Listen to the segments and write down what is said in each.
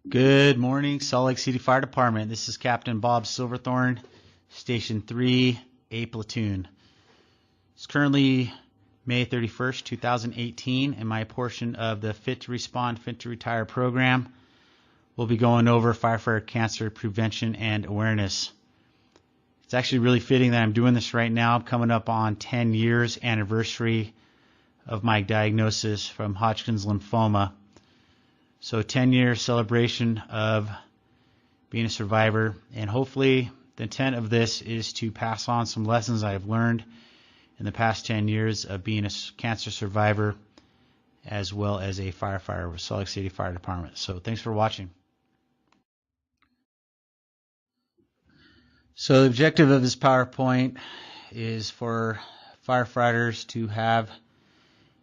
Good morning, Salt Lake City Fire Department. This is Captain Bob Silverthorne, Station 3A Platoon. It's currently May 31st, 2018, and my portion of the Fit to Respond, Fit to Retire program will be going over firefighter cancer prevention and awareness. It's actually really fitting that I'm doing this right now. I'm coming up on 10 years anniversary of my diagnosis from Hodgkin's lymphoma. So 10-year celebration of being a survivor, and hopefully the intent of this is to pass on some lessons I've learned in the past 10 years of being a cancer survivor as well as a firefighter with Salt Lake City Fire Department. So thanks for watching. So the objective of this PowerPoint is for firefighters to have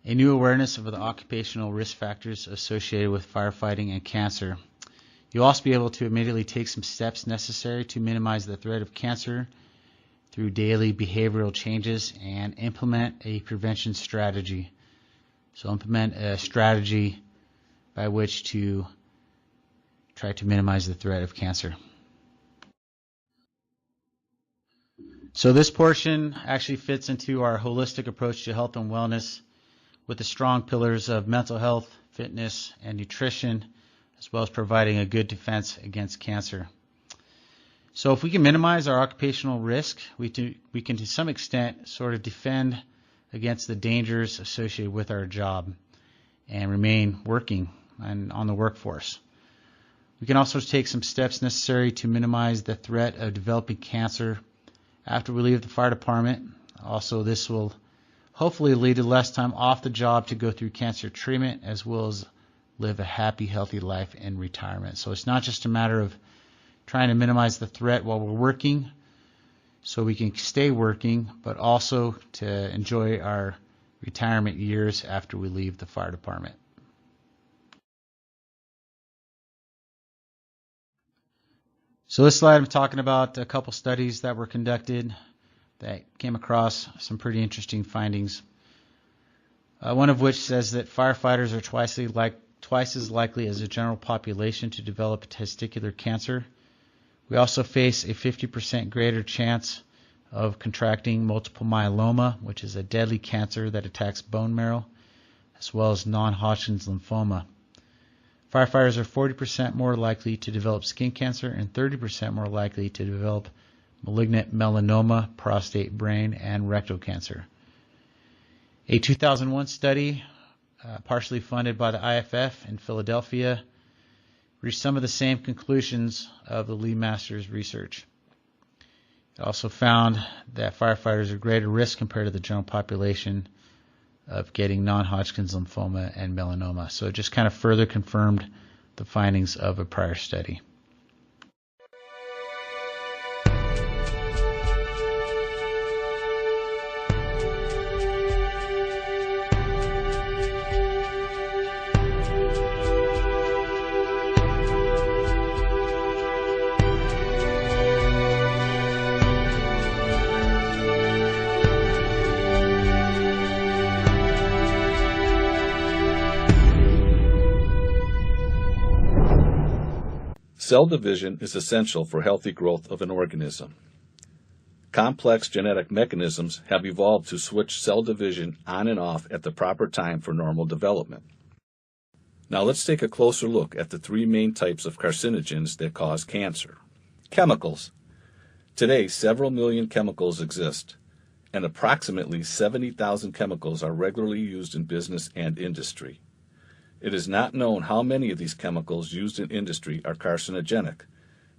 a new awareness of the occupational risk factors associated with firefighting and cancer. You'll also be able to immediately take some steps necessary to minimize the threat of cancer through daily behavioral changes and implement a prevention strategy. So implement a strategy by which to try to minimize the threat of cancer. So this portion actually fits into our holistic approach to health and wellness, with the strong pillars of mental health, fitness, and nutrition, as well as providing a good defense against cancer. So if we can minimize our occupational risk, we can to some extent sort of defend against the dangers associated with our job and remain working and on the workforce. We can also take some steps necessary to minimize the threat of developing cancer after we leave the fire department. Also, this will hopefully lead to less time off the job to go through cancer treatment, as well as live a happy, healthy life in retirement. So it's not just a matter of trying to minimize the threat while we're working so we can stay working, but also to enjoy our retirement years after we leave the fire department. So this slide I'm talking about a couple studies that were conducted that came across some pretty interesting findings. One of which says that firefighters are twice as likely as the general population to develop testicular cancer. We also face a 50% greater chance of contracting multiple myeloma, which is a deadly cancer that attacks bone marrow, as well as non-Hodgkin's lymphoma. Firefighters are 40% more likely to develop skin cancer and 30% more likely to develop malignant melanoma, prostate, brain, and rectal cancer. A 2001 study, partially funded by the IFF in Philadelphia, reached some of the same conclusions of the Lee Masters research. It also found that firefighters are greater risk compared to the general population of getting non-Hodgkin's lymphoma and melanoma. So it just kind of further confirmed the findings of a prior study. Cell division is essential for healthy growth of an organism. Complex genetic mechanisms have evolved to switch cell division on and off at the proper time for normal development. Now let's take a closer look at the three main types of carcinogens that cause cancer. Chemicals. Today, several million chemicals exist, and approximately 70,000 chemicals are regularly used in business and industry. It is not known how many of these chemicals used in industry are carcinogenic,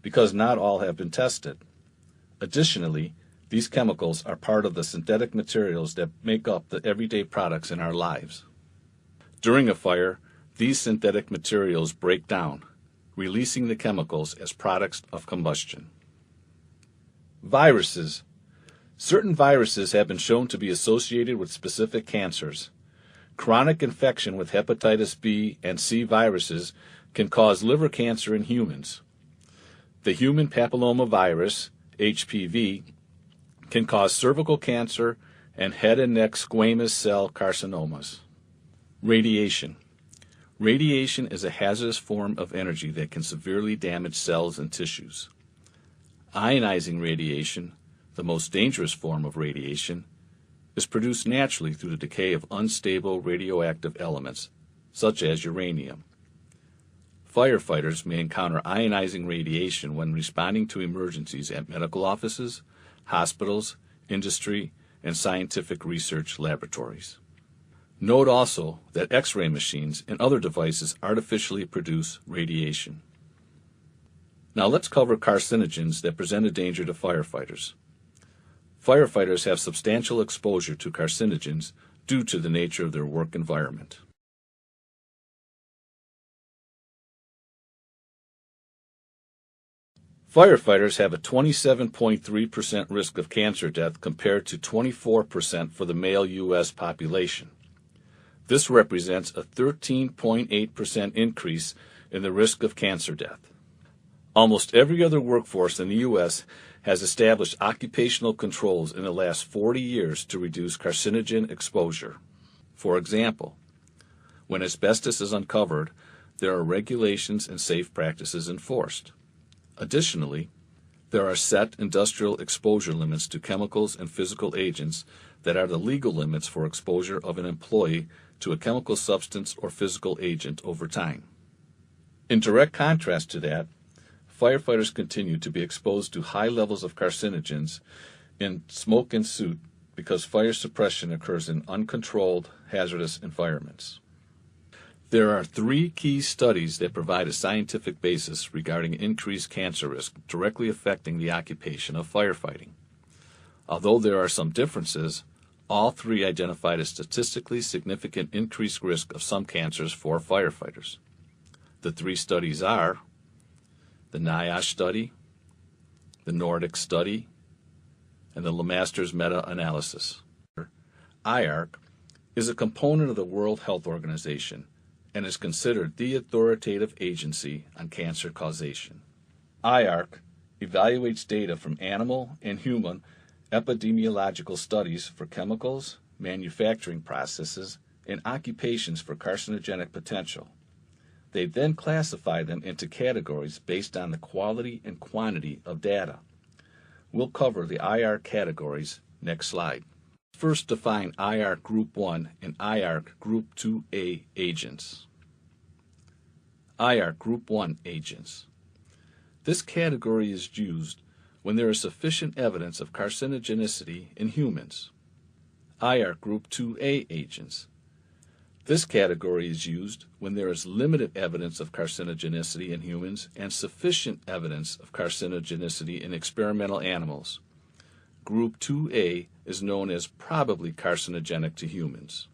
because not all have been tested. Additionally, these chemicals are part of the synthetic materials that make up the everyday products in our lives. During a fire, these synthetic materials break down, releasing the chemicals as products of combustion. Viruses. Certain viruses have been shown to be associated with specific cancers. Chronic infection with hepatitis B and C viruses can cause liver cancer in humans. The human papillomavirus, HPV, can cause cervical cancer and head and neck squamous cell carcinomas. Radiation. Radiation is a hazardous form of energy that can severely damage cells and tissues. Ionizing radiation, the most dangerous form of radiation, is produced naturally through the decay of unstable radioactive elements, such as uranium. Firefighters may encounter ionizing radiation when responding to emergencies at medical offices, hospitals, industry, and scientific research laboratories. Note also that X-ray machines and other devices artificially produce radiation. Now let's cover carcinogens that present a danger to firefighters. Firefighters have substantial exposure to carcinogens due to the nature of their work environment. Firefighters have a 27.3% risk of cancer death compared to 24% for the male U.S. population. This represents a 13.8% increase in the risk of cancer death. Almost every other workforce in the U.S. has established occupational controls in the last 40 years to reduce carcinogen exposure. For example, when asbestos is uncovered, there are regulations and safe practices enforced. Additionally, there are set industrial exposure limits to chemicals and physical agents that are the legal limits for exposure of an employee to a chemical substance or physical agent over time. In direct contrast to that, firefighters continue to be exposed to high levels of carcinogens in smoke and soot because fire suppression occurs in uncontrolled, hazardous environments. There are 3 key studies that provide a scientific basis regarding increased cancer risk directly affecting the occupation of firefighting. Although there are some differences, all 3 identified a statistically significant increased risk of some cancers for firefighters. The 3 studies are the NIOSH study, the Nordic study, and the LeMaster's meta-analysis. IARC is a component of the World Health Organization and is considered the authoritative agency on cancer causation. IARC evaluates data from animal and human epidemiological studies for chemicals, manufacturing processes, and occupations for carcinogenic potential. They then classify them into categories based on the quality and quantity of data. We'll cover the IARC categories next slide. First, define IARC Group 1 and IARC Group 2A agents. IARC Group 1 agents. This category is used when there is sufficient evidence of carcinogenicity in humans. IARC Group 2A agents. This category is used when there is limited evidence of carcinogenicity in humans and sufficient evidence of carcinogenicity in experimental animals. Group 2A is known as probably carcinogenic to humans.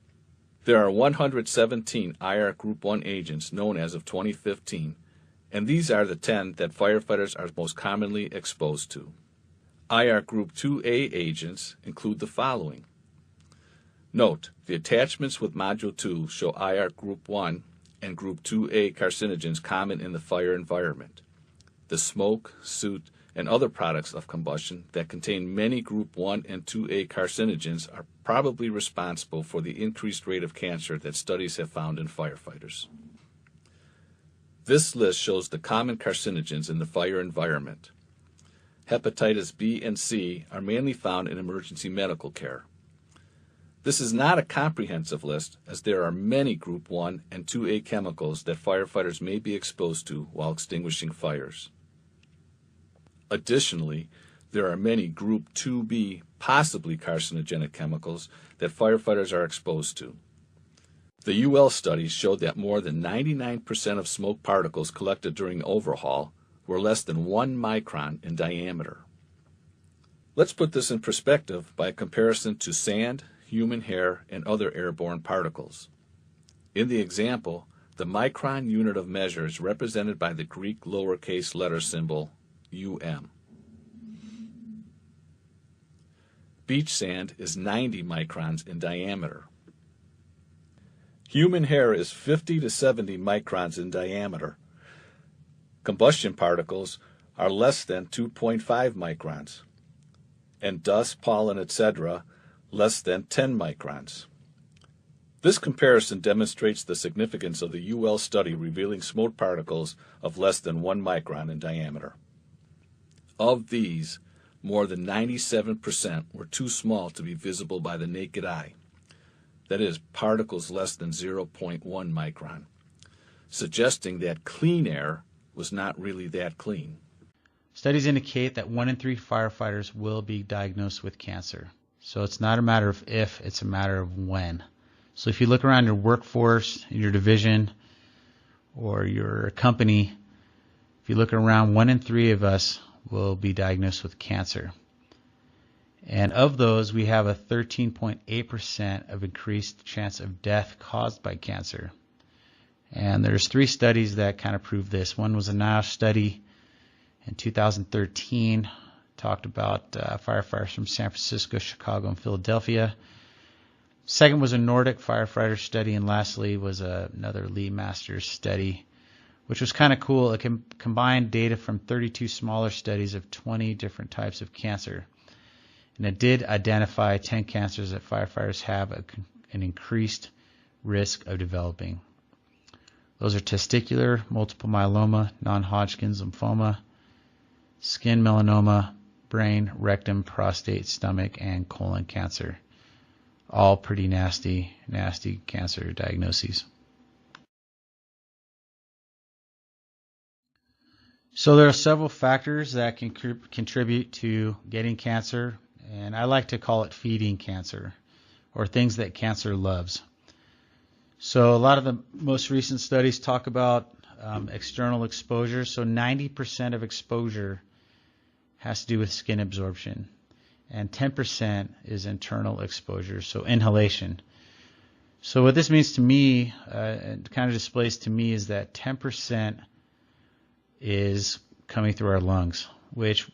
There are 117 IARC Group 1 agents known as of 2015, and these are the 10 that firefighters are most commonly exposed to. IARC Group 2A agents include the following. Note, the attachments with Module 2 show IARC Group 1 and Group 2A carcinogens common in the fire environment. The smoke, soot, and other products of combustion that contain many Group 1 and 2A carcinogens are probably responsible for the increased rate of cancer that studies have found in firefighters. This list shows the common carcinogens in the fire environment. Hepatitis B and C are mainly found in emergency medical care. This is not a comprehensive list, as there are many Group 1 and 2A chemicals that firefighters may be exposed to while extinguishing fires. Additionally, there are many Group 2B possibly carcinogenic chemicals that firefighters are exposed to. The UL studies showed that more than 99% of smoke particles collected during overhaul were less than 1 micron in diameter. Let's put this in perspective by a comparison to sand, human hair, and other airborne particles. In the example, the micron unit of measure is represented by the Greek lowercase letter symbol UM. Beach sand is 90 microns in diameter. Human hair is 50 to 70 microns in diameter. Combustion particles are less than 2.5 microns, and dust, pollen, etc., less than 10 microns. This comparison demonstrates the significance of the UL study revealing smoke particles of less than 1 micron in diameter. Of these, more than 97% were too small to be visible by the naked eye. That is, particles less than 0.1 micron, suggesting that clean air was not really that clean. Studies indicate that 1 in 3 firefighters will be diagnosed with cancer. So it's not a matter of if, it's a matter of when. So if you look around your workforce, your division, or your company, if you look around, 1 in 3 of us will be diagnosed with cancer. And of those, we have a 13.8% of increased chance of death caused by cancer. And there's 3 studies that kind of prove this. One was a NIOSH study in 2013, talked about firefighters from San Francisco, Chicago, and Philadelphia. Second was a Nordic firefighter study, and lastly was another Lee Masters study, which was kind of cool. It combined data from 32 smaller studies of 20 different types of cancer. And it did identify 10 cancers that firefighters have an increased risk of developing. Those are testicular, multiple myeloma, non-Hodgkin's lymphoma, skin melanoma, brain, rectum, prostate, stomach, and colon cancer. All pretty nasty cancer diagnoses. So there are several factors that can contribute to getting cancer, and I like to call it feeding cancer, or things that cancer loves. So a lot of the most recent studies talk about external exposure. So 90% of exposure has to do with skin absorption, and 10% is internal exposure, so inhalation. So what this means to me, it kind of displays to me, is that 10% is coming through our lungs, which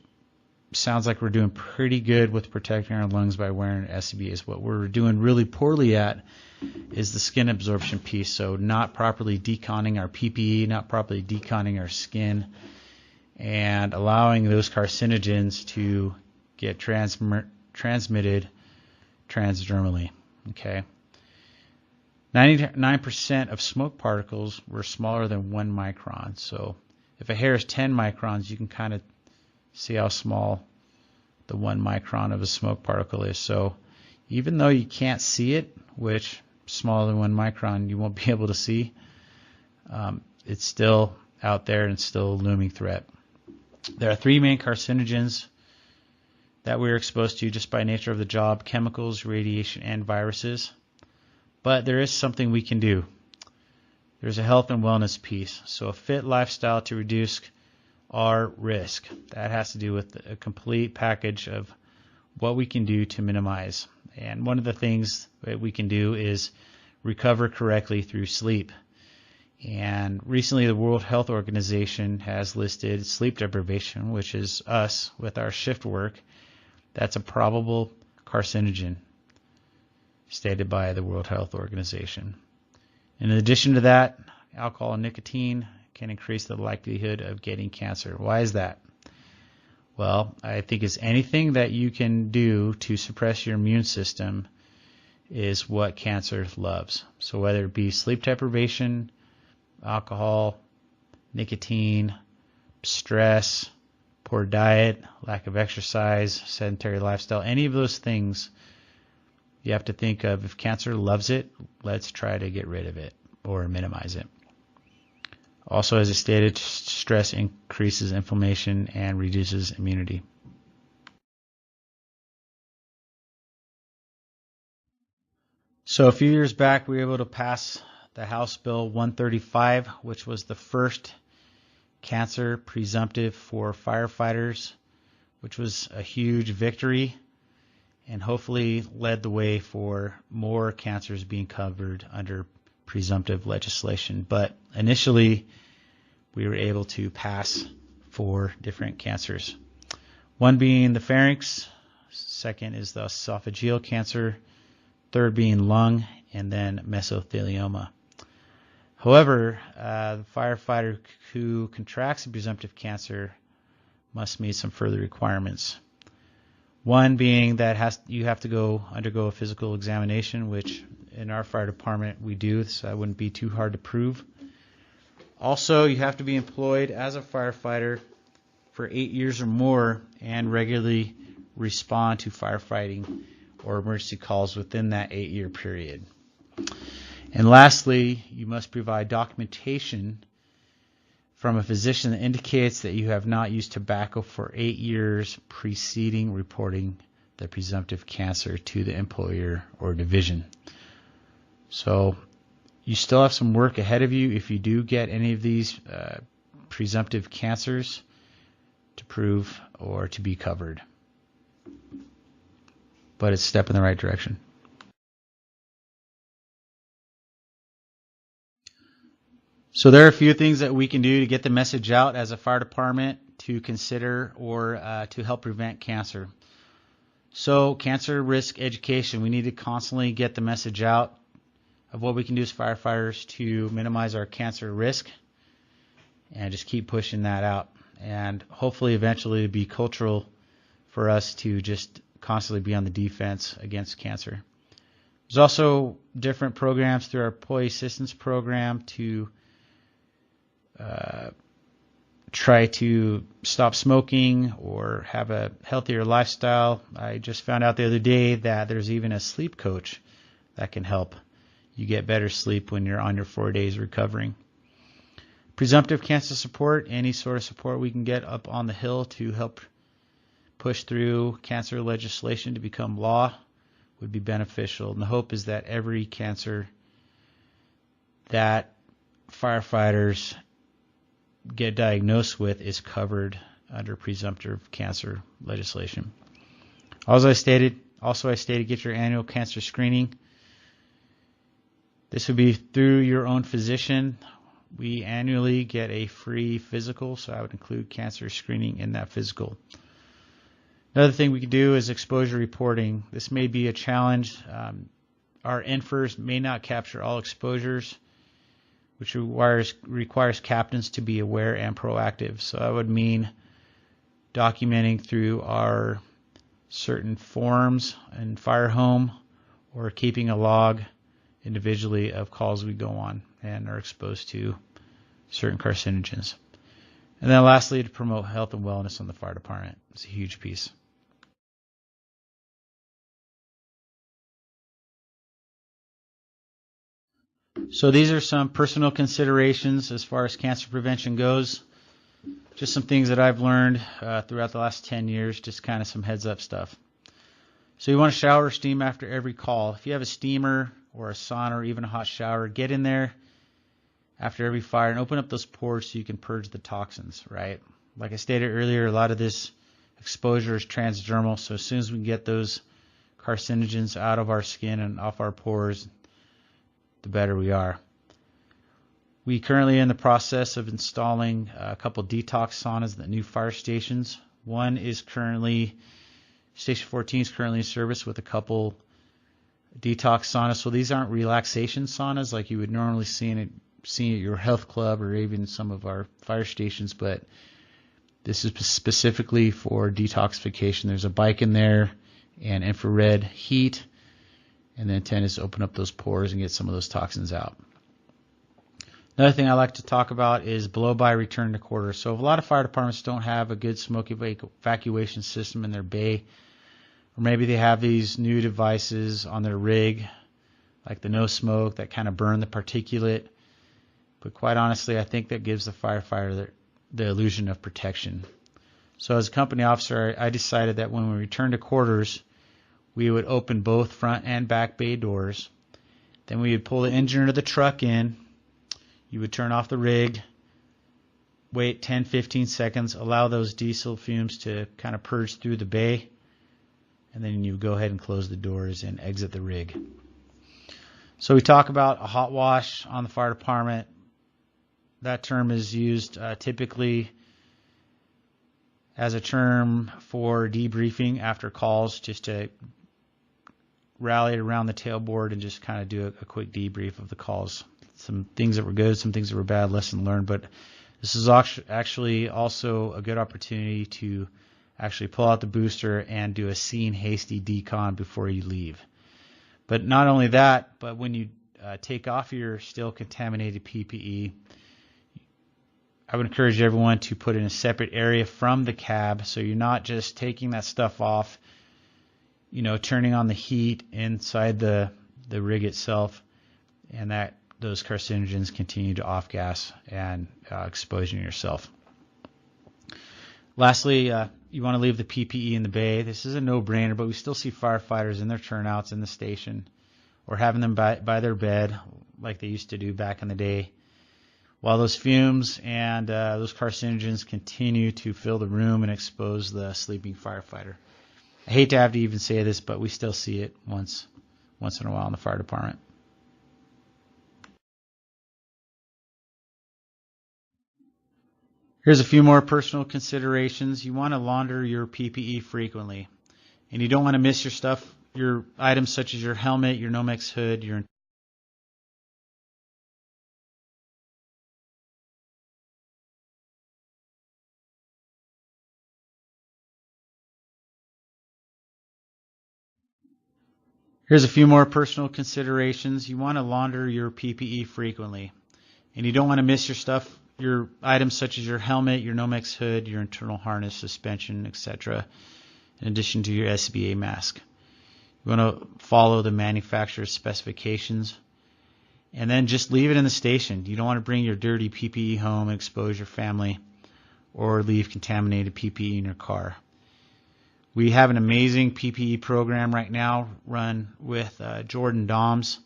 sounds like we're doing pretty good with protecting our lungs by wearing SCBAs. What we're doing really poorly at is the skin absorption piece, so not properly deconning our PPE, not properly deconning our skin, and allowing those carcinogens to get transmitted transdermally. Okay. 99% of smoke particles were smaller than 1 micron. So if a hair is 10 microns, you can kind of see how small the 1 micron of a smoke particle is. So even though you can't see it, which smaller than 1 micron you won't be able to see, it's still out there and it's still a looming threat. There are 3 main carcinogens that we're exposed to just by nature of the job: chemicals, radiation, and viruses. But there is something we can do. There's a health and wellness piece. So a fit lifestyle to reduce our risk. That has to do with a complete package of what we can do to minimize. And one of the things that we can do is recover correctly through sleep. And recently the World Health Organization has listed sleep deprivation, which is us with our shift work. That's a probable carcinogen stated by the World Health Organization. In addition to that, alcohol and nicotine can increase the likelihood of getting cancer. Why is that? Well, I think it's anything that you can do to suppress your immune system is what cancer loves. So whether it be sleep deprivation, alcohol, nicotine, stress, poor diet, lack of exercise, sedentary lifestyle, any of those things, you have to think of, if cancer loves it, let's try to get rid of it or minimize it. Also, as I stated, stress increases inflammation and reduces immunity. So a few years back, we were able to pass the House Bill 135, which was the first cancer presumptive for firefighters, which was a huge victory and hopefully led the way for more cancers being covered under presumptive legislation. But initially, we were able to pass 4 different cancers. One being the pharynx, second is the esophageal cancer, third being lung, and then mesothelioma. However, the firefighter who contracts a presumptive cancer must meet some further requirements. One being that you have to undergo a physical examination, which in our fire department we do, so that wouldn't be too hard to prove. Also, you have to be employed as a firefighter for 8 years or more and regularly respond to firefighting or emergency calls within that 8-year period. And lastly, you must provide documentation from a physician that indicates that you have not used tobacco for 8 years preceding reporting the presumptive cancer to the employer or division. So you still have some work ahead of you if you do get any of these presumptive cancers to prove or to be covered. But it's a step in the right direction. So there are a few things that we can do to get the message out as a fire department to consider or to help prevent cancer. So cancer risk education, we need to constantly get the message out of what we can do as firefighters to minimize our cancer risk and just keep pushing that out. And hopefully eventually it'll be cultural for us to just constantly be on the defense against cancer. There's also different programs through our employee assistance program to try to stop smoking or have a healthier lifestyle. I just found out the other day that there's even a sleep coach that can help you get better sleep when you're on your 4 days recovering. Presumptive cancer support, any sort of support we can get up on the Hill to help push through cancer legislation to become law would be beneficial. And the hope is that every cancer that firefighters get diagnosed with is covered under presumptive cancer legislation. Also, I stated get your annual cancer screening. This would be through your own physician. We annually get a free physical, so I would include cancer screening in that physical. Another thing we can do is exposure reporting. This may be a challenge. Our NFIRS may not capture all exposures, which requires captains to be aware and proactive. So that would mean documenting through our certain forms in fire home or keeping a log individually of calls we go on and are exposed to certain carcinogens. And then lastly, to promote health and wellness in the fire department. It's a huge piece. So these are some personal considerations as far as cancer prevention goes. Just some things that I've learned throughout the last 10 years, just kind of some heads up stuff. So you want to shower or steam after every call. If you have a steamer or a sauna or even a hot shower, get in there after every fire and open up those pores so you can purge the toxins, right? Like I stated earlier, a lot of this exposure is transdermal, so as soon as we can get those carcinogens out of our skin and off our pores, the better we are. We currently are in the process of installing a couple detox saunas at the new fire stations. One is currently, Station 14 is currently in service with a couple detox saunas. So these aren't relaxation saunas like you would normally see at your health club or even some of our fire stations, but this is specifically for detoxification. There's a bike in there and infrared heat, and the intent is to open up those pores and get some of those toxins out. Another thing I like to talk about is blow-by return to quarters. So if a lot of fire departments don't have a good smoke evacuation system in their bay, or maybe they have these new devices on their rig, like the no smoke that kind of burn the particulate. But quite honestly, I think that gives the firefighter the illusion of protection. So as a company officer, I decided that when we return to quarters, we would open both front and back bay doors. Then we would pull the engine of the truck in. You would turn off the rig, wait 10-15 seconds, allow those diesel fumes to kind of purge through the bay, and then you go ahead and close the doors and exit the rig. So we talk about a hot wash on the fire department. That term is used typically as a term for debriefing after calls, just to rally around the tailboard and just kind of do a quick debrief of the calls. Some things that were good, some things that were bad, lesson learned. But this is actually also a good opportunity to actually pull out the booster and do a see and hasty decon before you leave. But not only that, but when you take off your still contaminated PPE, I would encourage everyone to put it in a separate area from the cab, so you're not just taking that stuff off, turning on the heat inside the rig itself, and that those carcinogens continue to off-gas and exposing yourself. Lastly, you want to leave the PPE in the bay. This is a no-brainer, but we still see firefighters in their turnouts in the station or having them by their bed like they used to do back in the day, while those fumes and those carcinogens continue to fill the room and expose the sleeping firefighter. I hate to have to even say this, but we still see it once in a while in the fire department. Here's a few more personal considerations. You want to launder your PPE frequently, and you don't want to miss your stuff, your items such as your helmet, your Nomex hood, your Here's a few more personal considerations. You want to launder your PPE frequently, and you don't want to miss your stuff, your items such as your helmet, your Nomex hood, your internal harness, suspension, etc., in addition to your SBA mask. You want to follow the manufacturer's specifications, and then just leave it in the station. You don't want to bring your dirty PPE home and expose your family, or leave contaminated PPE in your car. We have an amazing PPE program right now run with Jordan Doms.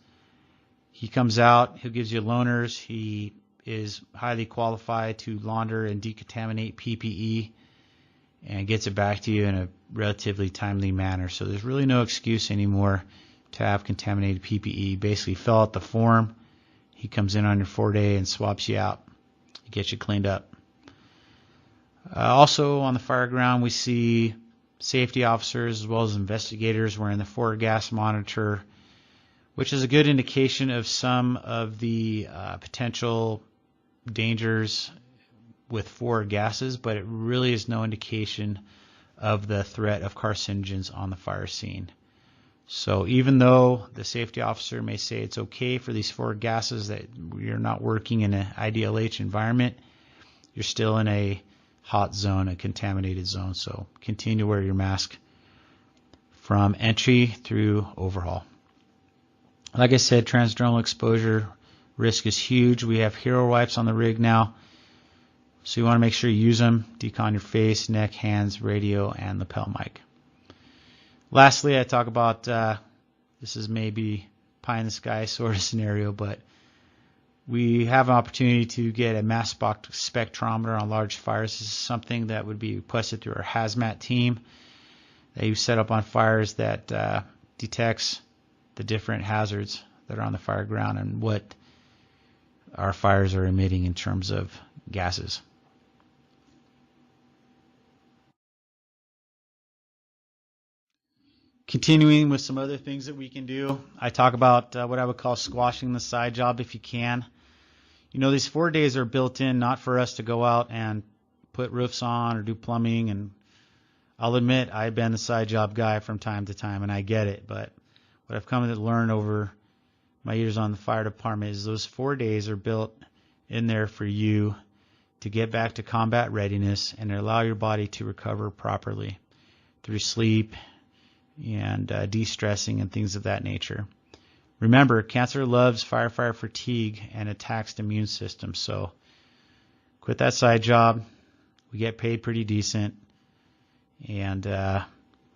He comes out, he gives you loaners. He is highly qualified to launder and decontaminate PPE and gets it back to you in a relatively timely manner. So there's really no excuse anymore to have contaminated PPE. Basically fill out the form. He comes in on your 4-day and swaps you out. He gets you cleaned up. Also on the fire ground, we see safety officers as well as investigators wearing the forward gas monitor, which is a good indication of some of the potential dangers with forward gases, but it really is no indication of the threat of carcinogens on the fire scene. So even though the safety officer may say it's okay for these forward gases, that you're not working in an IDLH environment, you're still in a hot zone, a contaminated zone. So continue to wear your mask from entry through overhaul. Like I said, transdermal exposure risk is huge. We have hero wipes on the rig now, so you want to make sure you use them. Decon your face, neck, hands, radio, and lapel mic. Lastly, I talk about this is maybe pie in the sky sort of scenario, but we have an opportunity to get a mass spectrometer on large fires. This is something that would be requested through our hazmat team that you set up on fires that detects the different hazards that are on the fire ground and what our fires are emitting in terms of gases. Continuing with some other things that we can do, I talk about what I would call squashing the side job if you can. You know, these 4 days are built in not for us to go out and put roofs on or do plumbing, and I'll admit I've been the side job guy from time to time, and I get it, but what I've come to learn over my years on the fire department is those 4 days are built in there for you to get back to combat readiness and allow your body to recover properly through sleep and de-stressing and things of that nature. Remember, cancer loves firefighter fatigue and attacks the immune system, so quit that side job. We get paid pretty decent, and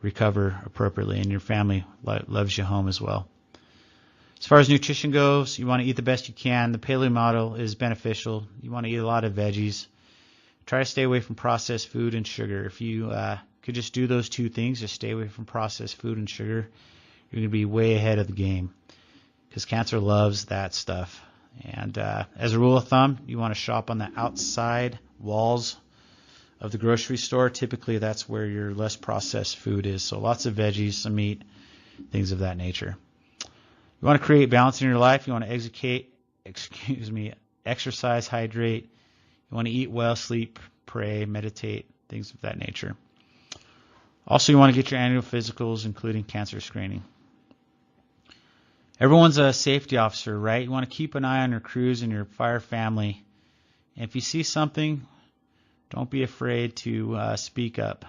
recover appropriately, and your family loves you home as well. As far as nutrition goes, you want to eat the best you can. The paleo model is beneficial. You want to eat a lot of veggies. Try to stay away from processed food and sugar. If you could just do those two things, just stay away from processed food and sugar, you're going to be way ahead of the game, because cancer loves that stuff. And as a rule of thumb, you want to shop on the outside walls of the grocery store. Typically that's where your less processed food is. So lots of veggies, some meat, things of that nature. You want to create balance in your life. You want to exercise, hydrate. You want to eat well, sleep, pray, meditate, things of that nature. Also, you want to get your annual physicals, including cancer screening. Everyone's a safety officer, right? You want to keep an eye on your crews and your fire family. And if you see something, don't be afraid to speak up.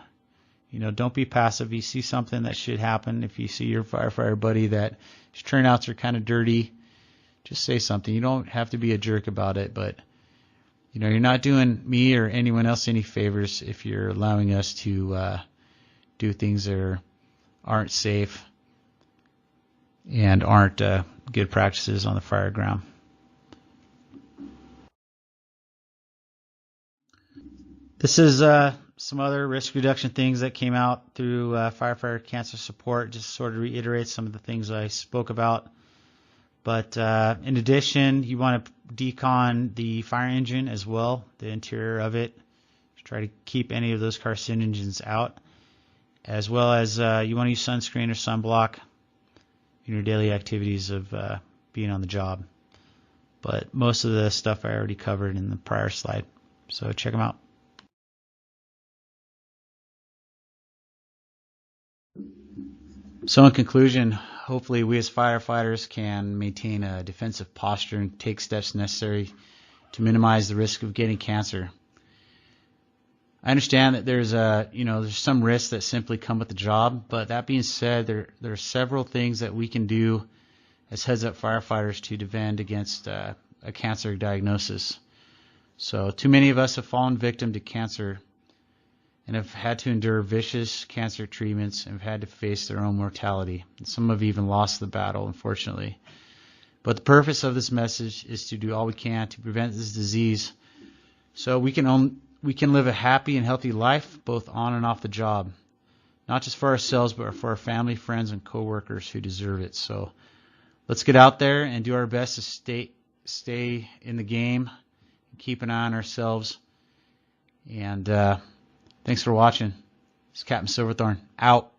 Don't be passive. If you see something that should happen, if you see your firefighter buddy that his turnouts are kind of dirty, just say something. You don't have to be a jerk about it, but you're not doing me or anyone else any favors if you're allowing us to do things that aren't safe and aren't good practices on the fire ground. This is some other risk reduction things that came out through firefighter cancer support. Just sort of reiterate some of the things I spoke about. But in addition, you want to decon the fire engine as well, the interior of it. Try to keep any of those carcinogens out, as well as you want to use sunscreen or sunblock in your daily activities of being on the job. But most of the stuff I already covered in the prior slide, so check them out. So in conclusion, hopefully we as firefighters can maintain a defensive posture and take steps necessary to minimize the risk of getting cancer. I understand that there's some risks that simply come with the job, but that being said, there are several things that we can do as heads-up firefighters to defend against a cancer diagnosis. So too many of us have fallen victim to cancer and have had to endure vicious cancer treatments and have had to face their own mortality. And some have even lost the battle, unfortunately. But the purpose of this message is to do all we can to prevent this disease so we can live a happy and healthy life both on and off the job, not just for ourselves but for our family, friends, and coworkers who deserve it. So let's get out there and do our best to stay in the game, keep an eye on ourselves, and thanks for watching. This is Captain Silverthorn, out.